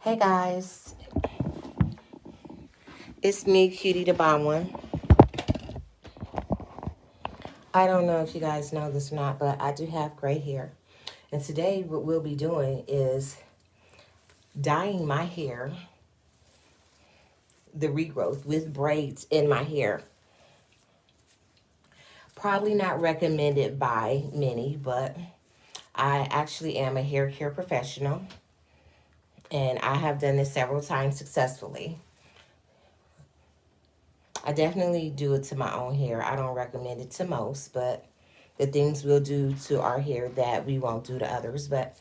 Hey guys, it's me, Cutiedabomb1. I don't know if you guys know this or not, but I do have gray hair. And today what we'll be doing is dyeing my hair, the regrowth, with braids in my hair. Probably not recommended by many, but I actually am a hair care professional. And I have done this several times successfully. I definitely do it to my own hair. I don't recommend it to most, but the things we'll do to our hair that we won't do to others. But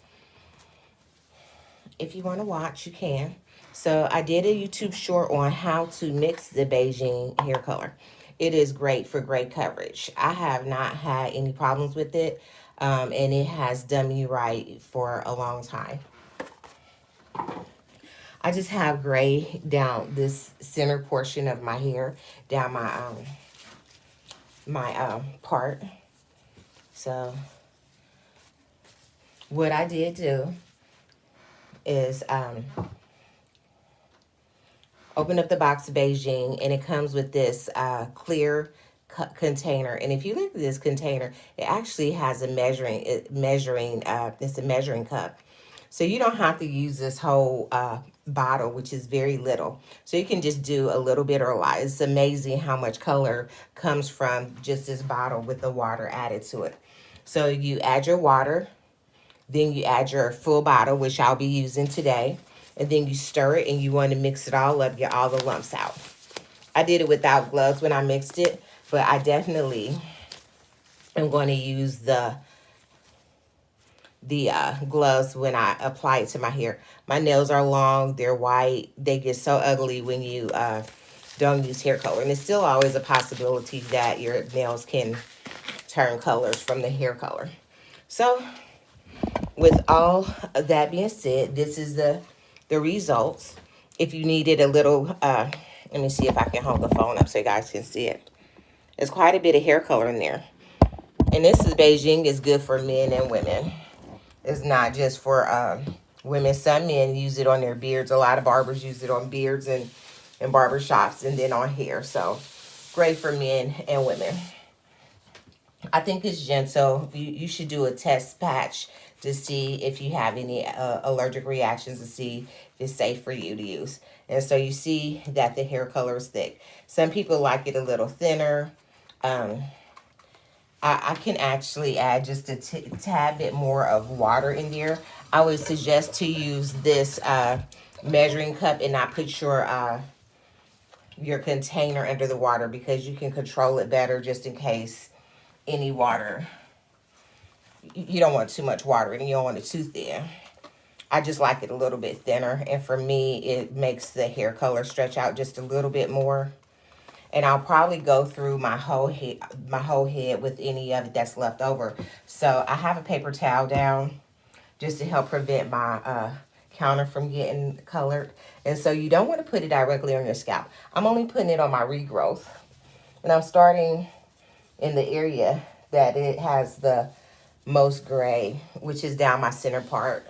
if you want to watch, you can. So I did a YouTube short on how to mix the Beijing hair color. It is great for gray coverage. I have not had any problems with it, and it has done me right for a long time. I just have gray down this center portion of my hair, down my part. So what I did do is open up the box of Beijing, and it comes with this clear container. And if you look at this container, it actually has a it's a measuring cup. So you don't have to use this whole bottle, which is very little. So you can just do a little bit or a lot. It's amazing how much color comes from just this bottle with the water added to it. So you add your water, then you add your full bottle, which I'll be using today. And then you stir it, and you want to mix it all up, get all the lumps out. I did it without gloves when I mixed it, but I definitely am going to use the gloves when I apply it to my hair. My nails are long, they're white. They get so ugly when you don't use hair color. And it's still always a possibility that your nails can turn colors from the hair color. So with all of that being said, this is the results. If you needed a little, let me see if I can hold the phone up so you guys can see it. There's quite a bit of hair color in there. And this is Beijing. Is good for men and women. It's not just for women. Some men use it on their beards. A lot of barbers use it on beards and barber shops, and then on hair. So great for men and women. I think it's gentle. You should do a test patch to see if you have any allergic reactions, to see if it's safe for you to use. And so you see that the hair color is thick. Some people like it a little thinner. I can actually add just a tad bit more of water in there. I would suggest to use this measuring cup and not put your container under the water, because you can control it better, just in case any water. You don't want too much water and you don't want it too thin. I just like it a little bit thinner, and for me it makes the hair color stretch out just a little bit more. And I'll probably go through my whole head with any of it that's left over. So I have a paper towel down just to help prevent my counter from getting colored. And so you don't want to put it directly on your scalp. I'm only putting it on my regrowth, and I'm starting in the area that it has the most gray, which is down my center part.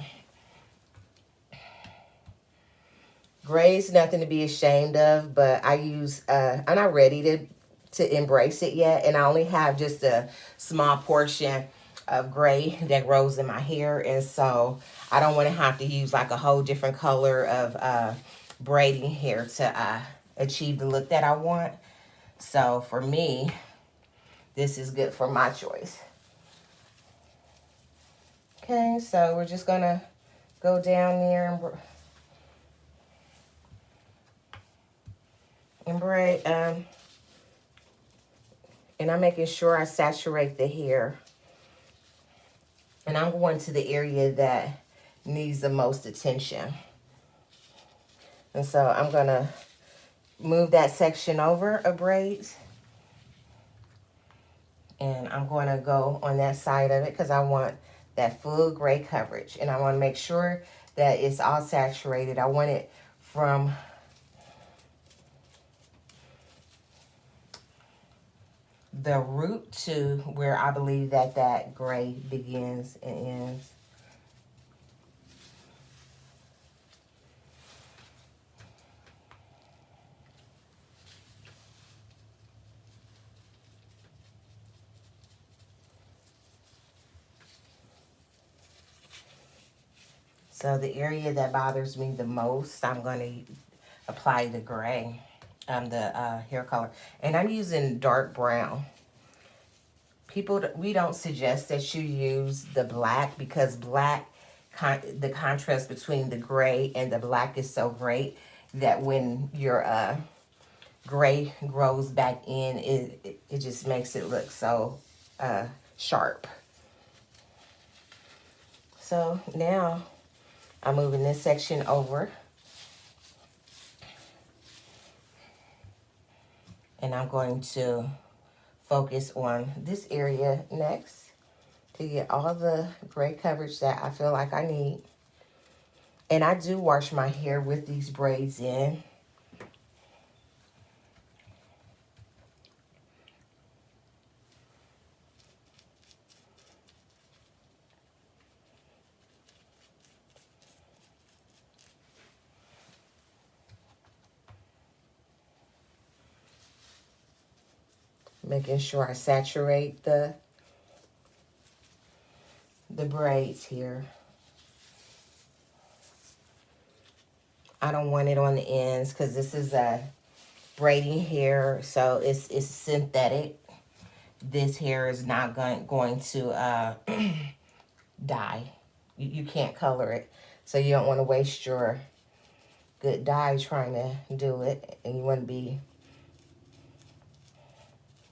Gray is nothing to be ashamed of, but I'm not ready to embrace it yet, and I only have just a small portion of gray that grows in my hair, and so I don't want to have to use like a whole different color of braiding hair to achieve the look that I want. So for me, this is good for my choice. Okay, so we're just gonna go down there and braid, and I'm making sure I saturate the hair. And I'm going to the area that needs the most attention. And so I'm gonna move that section over of braids. And I'm gonna go on that side of it because I want that full gray coverage. And I wanna make sure that it's all saturated. I want it from the root to where I believe that gray begins and ends. So the area that bothers me the most, I'm going to apply the gray, the hair color. And I'm using dark brown. People, we don't suggest that you use the black because black, the contrast between the gray and the black is so great that when your gray grows back in, it just makes it look so sharp. So now I'm moving this section over, and I'm going to focus on this area next to get all the gray coverage that I feel like I need. And I do wash my hair with these braids in. Making sure I saturate the braids here. I don't want it on the ends because this is a braiding hair, so it's synthetic. This hair is not going to dye. You can't color it, so you don't want to waste your good dye trying to do it, and you want to be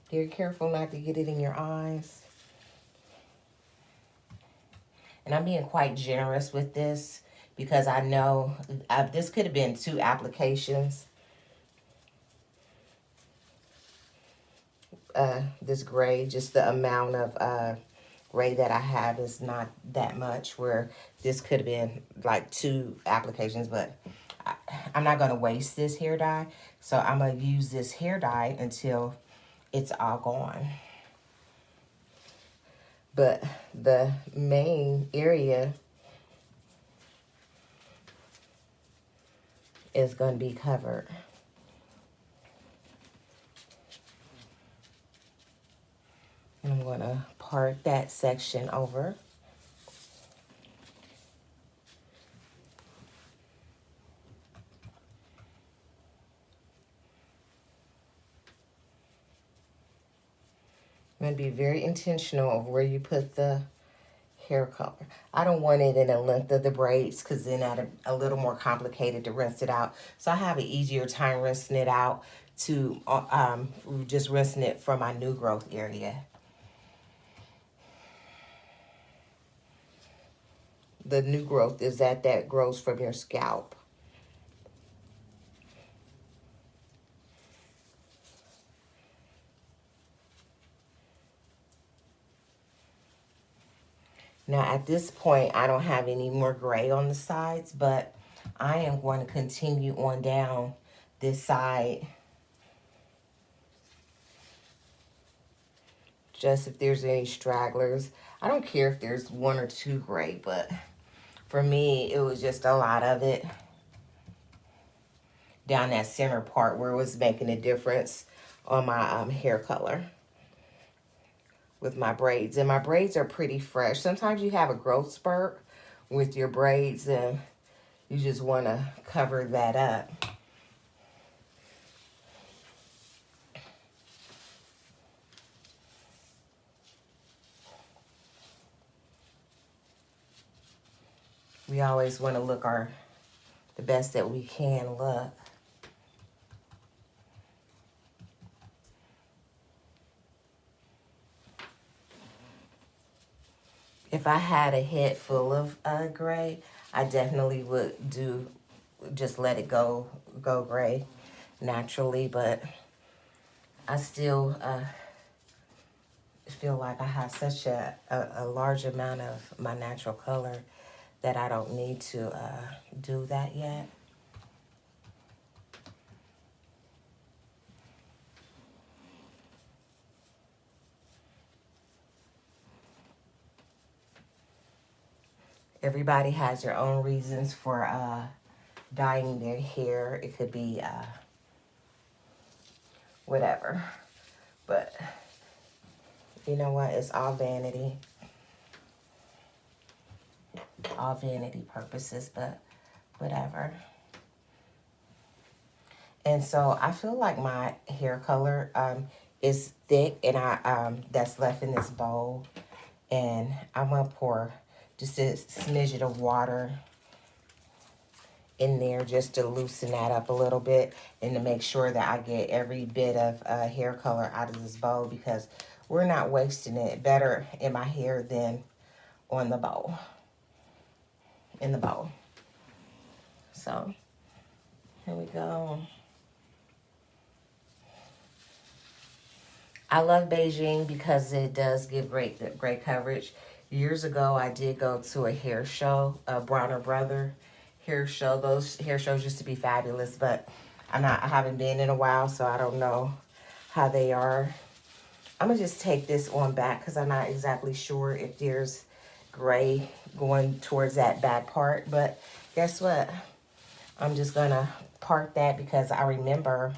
very careful not to get it in your eyes. And I'm being quite generous with this because I know this could have been 2 applications. This gray, just the amount of gray that I have is not that much, where this could have been like 2 applications, but I'm not going to waste this hair dye. So I'm going to use this hair dye until it's all gone. But the main area is going to be covered. And I'm going to part that section over. I'm going to be very intentional of where you put the hair color. I don't want it in the length of the braids because then that's a little more complicated to rinse it out. So I have an easier time rinsing it out to just rinsing it from my new growth area. The new growth is that grows from your scalp. Now at this point, I don't have any more gray on the sides, but I am going to continue on down this side. Just if there's any stragglers. I don't care if there's 1 or 2 gray, but for me, it was just a lot of it down that center part where it was making a difference on my hair color with my braids. And my braids are pretty fresh. Sometimes you have a growth spurt with your braids and you just want to cover that up. We always want to look the best that we can look. If I had a head full of gray, I definitely would just let it go gray naturally, but I still feel like I have such a large amount of my natural color that I don't need to do that yet. Everybody has their own reasons for dyeing their hair. It could be whatever. But you know what? It's all vanity. all vanity purposes, but whatever. And so I feel like my hair color is thick, and that's left in this bowl. And I'm gonna pour just a smidget of water in there just to loosen that up a little bit and to make sure that I get every bit of hair color out of this bowl, because we're not wasting it. Better in my hair than on the bowl, in the bowl. So here we go. I love Beijing because it does give great coverage. Years ago, I did go to a hair show, a Bronner Brother hair show. Those hair shows used to be fabulous, but I haven't been in a while, so I don't know how they are. I'm gonna just take this on back because I'm not exactly sure if there's gray going towards that back part, but guess what? I'm just gonna part that because I remember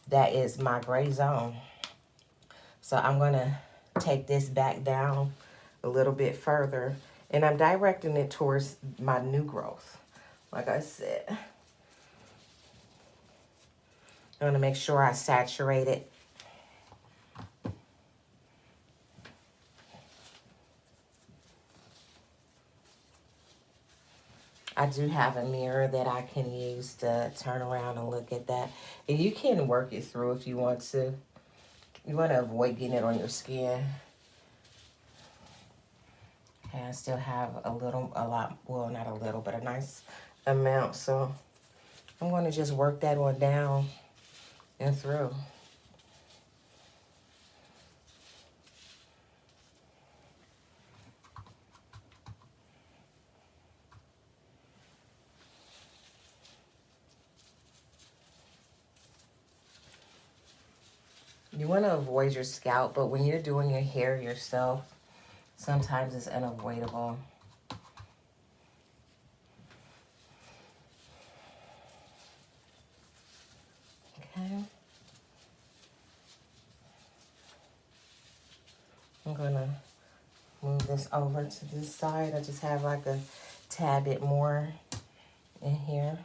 that is my gray zone. So I'm gonna take this back down a little bit further, and I'm directing it towards my new growth. Like I said, I'm gonna make sure I saturate it. I do have a mirror that I can use to turn around and look at that. And you can work it through if you want to. You want to avoid getting it on your skin. Okay, I still have a lot, well, not a little, but a nice amount. So I'm going to just work that on down and through. You want to avoid your scalp, but when you're doing your hair yourself, sometimes it's unavoidable. Okay. I'm going to move this over to this side. I just have like a tad bit more in here.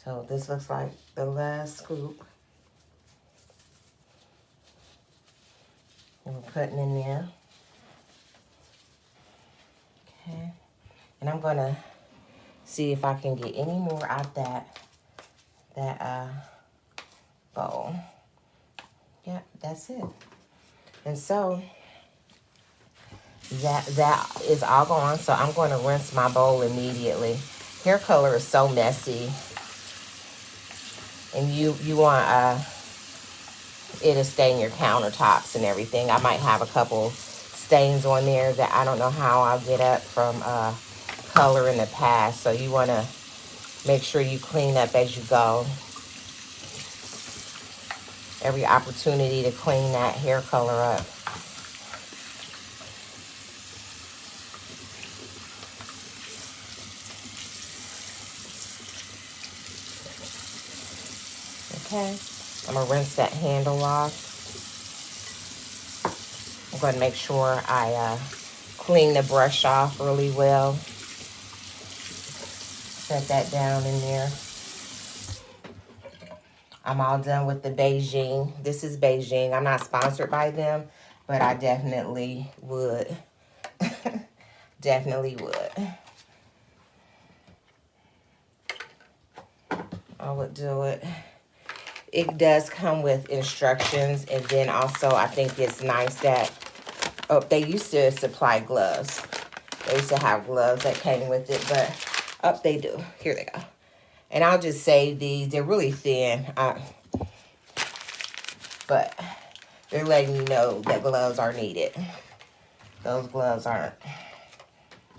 So this looks like the last scoop we're putting in there. Okay. And I'm gonna see if I can get any more out that bowl. Yep, that's it. And so that is all gone. So I'm going to rinse my bowl immediately. Hair color is so messy, and you want it to stain your countertops and everything. I might have a couple stains on there that I don't know how I'll get up from color in the past. So you want to make sure you clean up as you go. Every opportunity to clean that hair color up. Okay, I'm gonna rinse that handle off. I'm gonna make sure I clean the brush off really well. Set that down in there. I'm all done with the Beijing. This is Beijing. I'm not sponsored by them, but I definitely would. Definitely would. I would do it. It does come with instructions, and then also I think it's nice that, oh, they used to supply gloves. They used to have gloves that came with it, but they do. Here they go. And I'll just save these. They're really thin, but they're letting you know that gloves are needed. Those gloves aren't.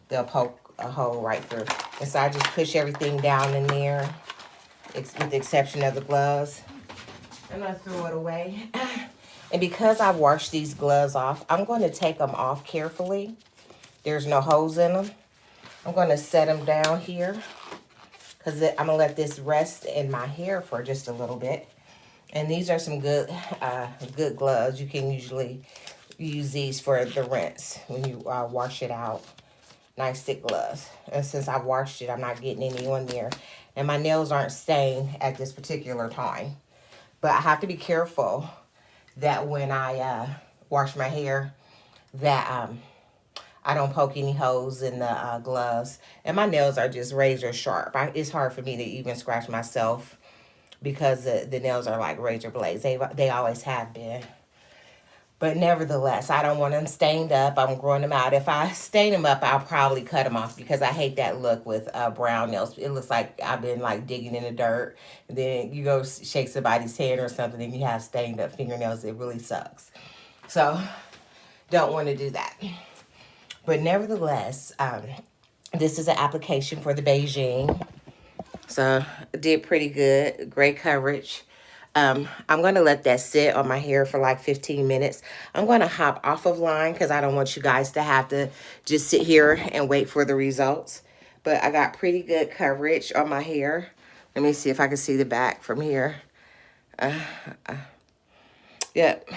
They'll poke a hole right through. And so I just push everything down in there, with the exception of the gloves. I'm going to throw it away. And because I washed these gloves off, I'm going to take them off carefully. There's no holes in them. I'm going to set them down here because I'm going to let this rest in my hair for just a little bit. And these are some good gloves. You can usually use these for the rinse when you wash it out. Nice thick gloves. And since I washed it, I'm not getting any on there. And my nails aren't stained at this particular time. But I have to be careful that when I wash my hair, that I don't poke any holes in the gloves. And my nails are just razor sharp. It's hard for me to even scratch myself because the nails are like razor blades. They always have been. But nevertheless, I don't want them stained up. I'm growing them out. If I stain them up, I'll probably cut them off because I hate that look with brown nails. It looks like I've been like digging in the dirt. And then you go shake somebody's hand or something and you have stained up fingernails. It really sucks. So don't want to do that. But nevertheless, this is an application for the Beijing. So did pretty good. Great coverage. I'm going to let that sit on my hair for like 15 minutes. I'm going to hop off of line because I don't want you guys to have to just sit here and wait for the results. But I got pretty good coverage on my hair. Let me see if I can see the back from here. Yep.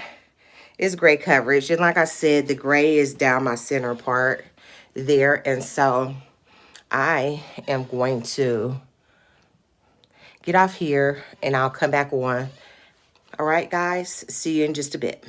It's great coverage. And like I said, the gray is down my center part there. And so I am going to get off here and I'll come back on. All right, guys, see you in just a bit.